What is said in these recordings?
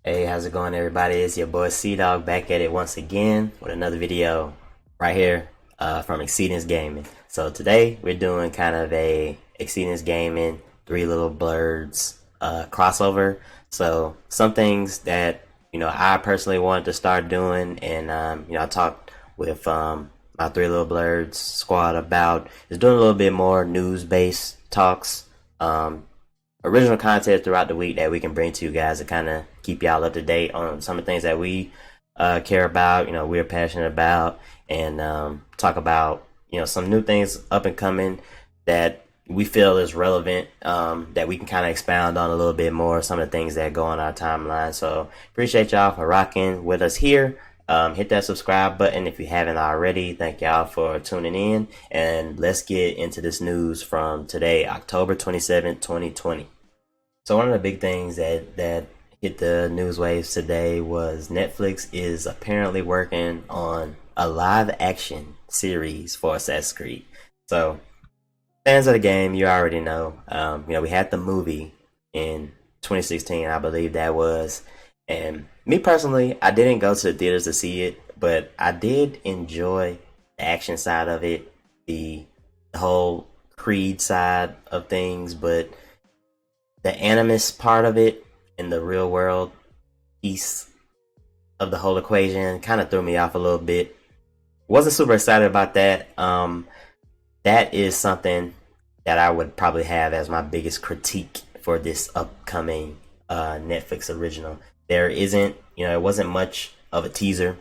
Hey, how's it going, everybody? It's your boy C Dog back at it once again with another video right here from Exceedance Gaming. So today we're doing kind of a Exceedance Gaming Three Little Birds crossover. So some things that I personally wanted to start doing, and I talked with my Three Little Birds squad about is doing a little bit more news-based talks. Original content throughout the week that we can bring to you guys to kind of keep y'all up to date on some of the things that we care about, we're passionate about, and talk about, some new things up and coming that we feel is relevant, that we can kind of expound on a little bit more, some of the things that go on our timeline. So appreciate y'all for rocking with us here. Hit that subscribe button if you haven't already. Thank y'all for tuning in, and let's get into this news from today, October 27th, 2020. So one of the big things that hit the news waves today was Netflix is apparently working on a live action series for Assassin's Creed. So fans of the game, you already know. We had the movie in 2016, I believe that was, and me personally, I didn't go to the theaters to see it, but I did enjoy the action side of it, the whole Creed side of things, but the animus part of it in the real world piece of the whole equation kind of threw me off a little bit. Wasn't super excited about that. That is something that I would probably have as my biggest critique for this upcoming Netflix original. There isn't, it wasn't much of a teaser.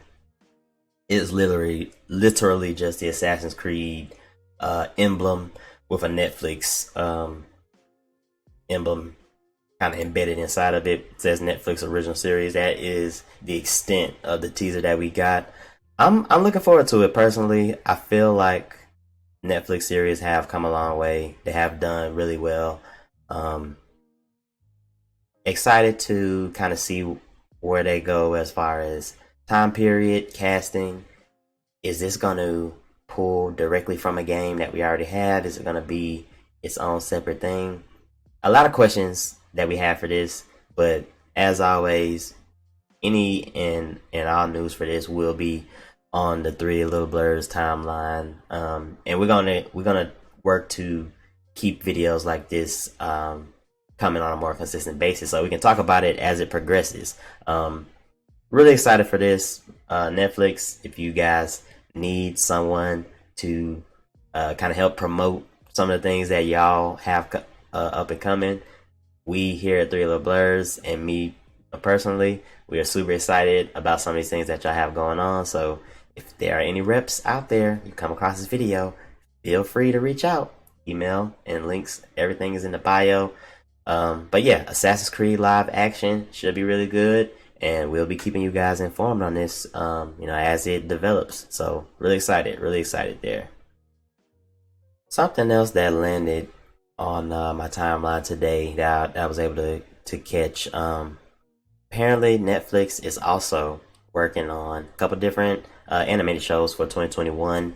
It's literally just the Assassin's Creed emblem with a Netflix emblem kind of embedded inside of it. It says Netflix original series. That is the extent of the teaser that we got. I'm looking forward to it personally. I feel like Netflix series have come a long way. They have done really well. Excited to kind of see where they go as far as time period, casting. Is this going to pull directly from a game that we already have? Is it going to be its own separate thing? A lot of questions that we have for this, but as always, any and all news for this will be on the Three Little Blurs timeline, and we're gonna work to keep videos like this coming on a more consistent basis, so we can talk about it as it progresses. Really excited for this. Netflix, if you guys need someone to kind of help promote some of the things that y'all have up and coming, we here at Three Little Blurs and me personally, we are super excited about some of these things that y'all have going on. So if there are any reps out there, you come across this video, feel free to reach out. Email and links, everything is in the bio. But yeah, Assassin's Creed live action should be really good, and we'll be keeping you guys informed on this, as it develops. So really excited there. Something else that landed on my timeline today that I was able to catch. Apparently, Netflix is also working on a couple different animated shows for 2021.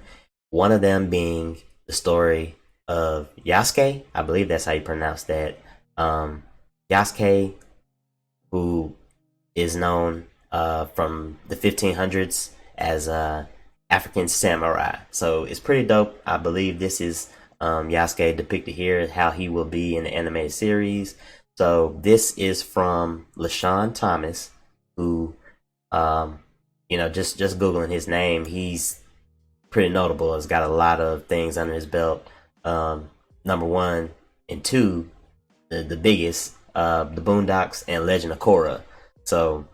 One of them being the story of Yasuke. I believe that's how you pronounce that. Yasuke, who is known from the 1500s as a African samurai. So it's pretty dope. I believe this is Yasuke depicted here, how he will be in the animated series. So this is from LaShawn Thomas, who, just Googling his name, he's pretty notable. Has got a lot of things under his belt. Number one and two, the biggest, the Boondocks and Legend of Korra. So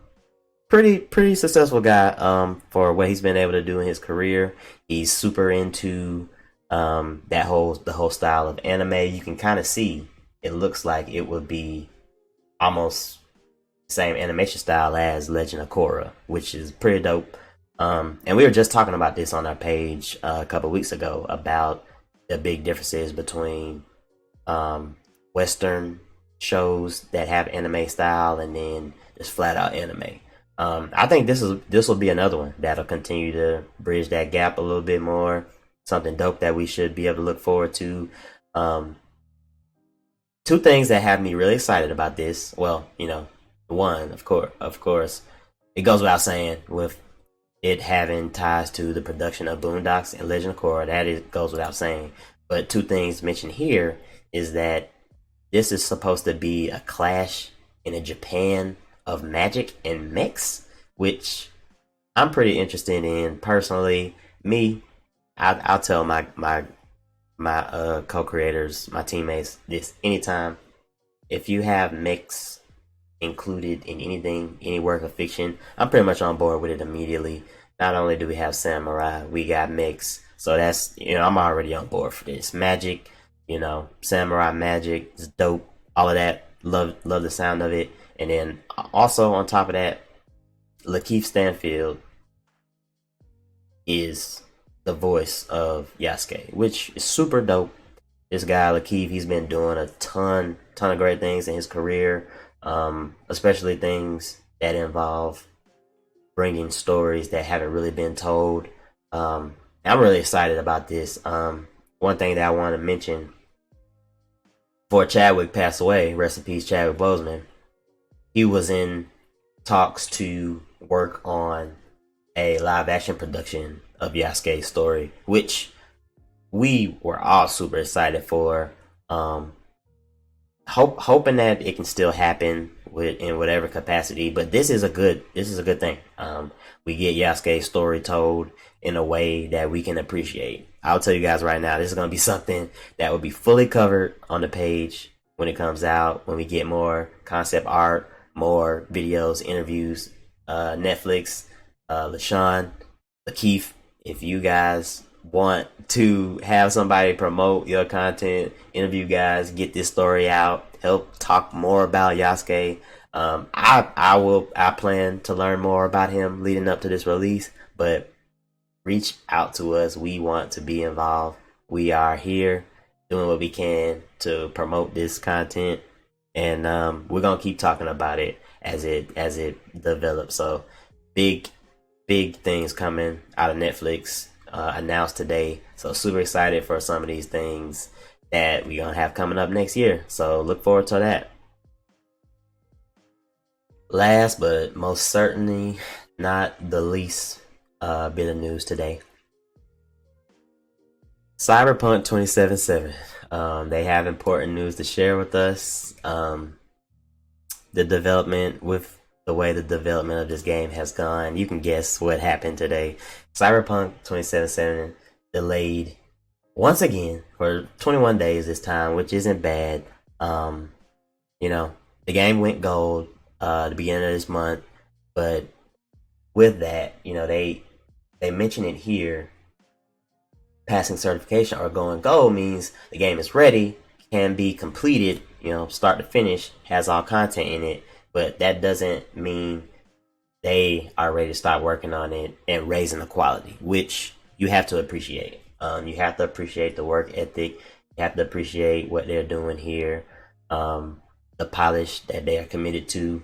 pretty successful guy for what he's been able to do in his career. He's super into the whole style of anime. You can kind of see it looks like it would be almost the same animation style as Legend of Korra, which is pretty dope. And we were just talking about this on our page a couple weeks ago about the big differences between Western shows that have anime style and then just flat out anime. I think this will be another one that'll continue to bridge that gap a little bit more. Something dope that we should be able to look forward to. Two things that have me really excited about this. Well, one, of course, it goes without saying with it having ties to the production of Boondocks and Legend of Korra. Goes without saying. But two things mentioned here is that this is supposed to be a clash in a Japan of magic and mechs, which I'm pretty interested in personally. Me, I'll tell my co-creators, my teammates, this anytime. If you have mechs included in anything, any work of fiction, I'm pretty much on board with it immediately. Not only do we have samurai, we got mechs. So that's, I'm already on board for this. Magic, samurai magic is dope. All of that, love the sound of it. And then also on top of that, Lakeith Stanfield is the voice of Yasuke, which is super dope. This guy Lakeith, he's been doing a ton of great things in his career, especially things that involve bringing stories that haven't really been told. I'm really excited about this. One thing that I want to mention before Chadwick passed away, rest in peace, Chadwick Boseman. He was in talks to work on a live action production of Yasuke's story, which we were all super excited for. Hoping that it can still happen in whatever capacity, but this is a good thing. We get Yasuke's story told in a way that we can appreciate. I'll tell you guys right now, this is going to be something that will be fully covered on the page when it comes out, when we get more concept art, more videos, interviews, Netflix, LaShawn, Lakeith. If you guys want to have somebody promote your content, interview guys, get this story out, help talk more about Yasuke. I plan to learn more about him leading up to this release, but reach out to us. We want to be involved. We are here doing what we can to promote this content, and we're gonna keep talking about it as it develops. So big things coming out of Netflix announced today. So super excited for some of these things that we're gonna have coming up next year. So look forward to that. Last but most certainly not the least bit of news today. Cyberpunk 2077. They have important news to share with us. The way the development of this game has gone, you can guess what happened today. Cyberpunk 2077 delayed once again for 21 days this time, which isn't bad. The game went gold the beginning of this month, but with that, they mention it here. Passing certification or going gold means the game is ready, can be completed, start to finish, has all content in it, but that doesn't mean they are ready to start working on it and raising the quality, which you have to appreciate. You have to appreciate the work ethic. You have to appreciate what they're doing here, the polish that they are committed to.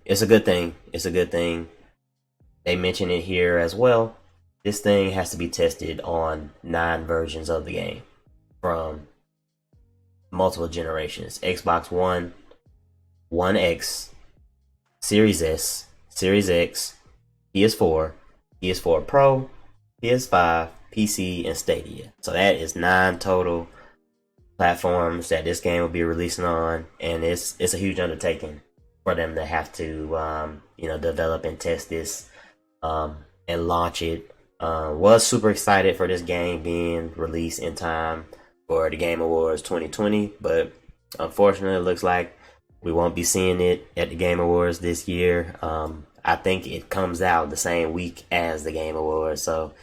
It's a good thing. It's a good thing. They mention it here as well. This thing has to be tested on 9 versions of the game from multiple generations. Xbox One, One X, Series S, Series X, PS4, PS4 Pro, PS5, PC, and Stadia. So that is 9 total platforms that this game will be releasing on, and it's a huge undertaking for them to have to develop and test this and launch it. Was super excited for this game being released in time for the Game Awards 2020, but unfortunately it looks like we won't be seeing it at the Game Awards this year. I think it comes out the same week as the Game Awards, so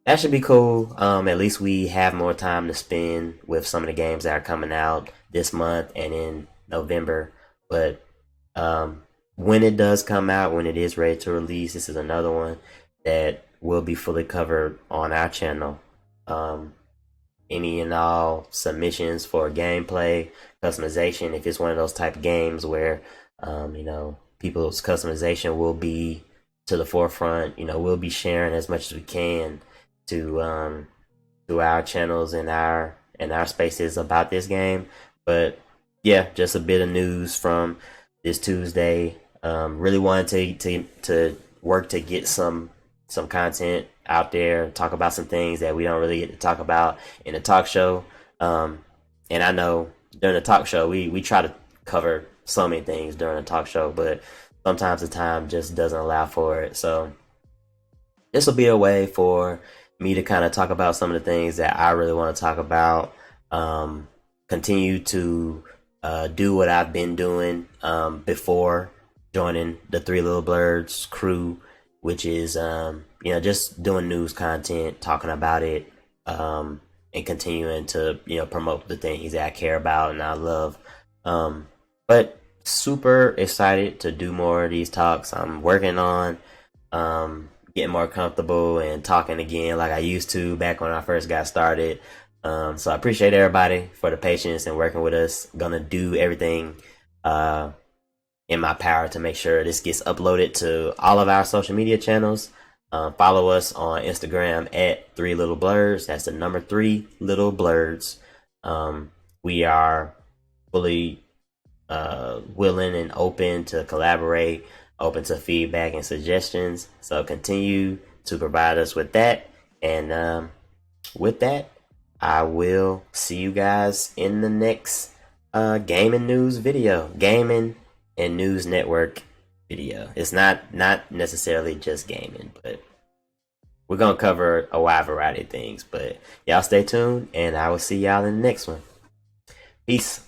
that should be cool. At least we have more time to spend with some of the games that are coming out this month and in November. But when it does come out, when it is ready to release, this is another one that will be fully covered on our channel. Any and all submissions for gameplay, customization, if it's one of those type of games where people's customization will be to the forefront, we'll be sharing as much as we can to our channels and our spaces about this game. But yeah, just a bit of news from this Tuesday. Really wanted to work to get some content out there, talk about some things that we don't really get to talk about in a talk show. And I know during the talk show we try to cover so many things during a talk show, but sometimes the time just doesn't allow for it. So this will be a way for me to kind of talk about some of the things that I really want to talk about. Continue to do what I've been doing before joining the Three Little Blurs crew, which is just doing news content, talking about it, and continuing to promote the things that I care about and I love. But super excited to do more of these talks. I'm working on getting more comfortable and talking again like I used to back when I first got started. So I appreciate everybody for the patience and working with us. Gonna do everything in my power to make sure this gets uploaded to all of our social media channels. Follow us on Instagram at 3 Little Blurs. That's the number 3 Little Blurs. We are fully willing and open to collaborate, open to feedback and suggestions. So continue to provide us with that. And with that, I will see you guys in the next gaming news video, gaming and news network video. It's not necessarily just gaming, but we're gonna cover a wide variety of things. But y'all stay tuned, and I will see y'all in the next one. Peace.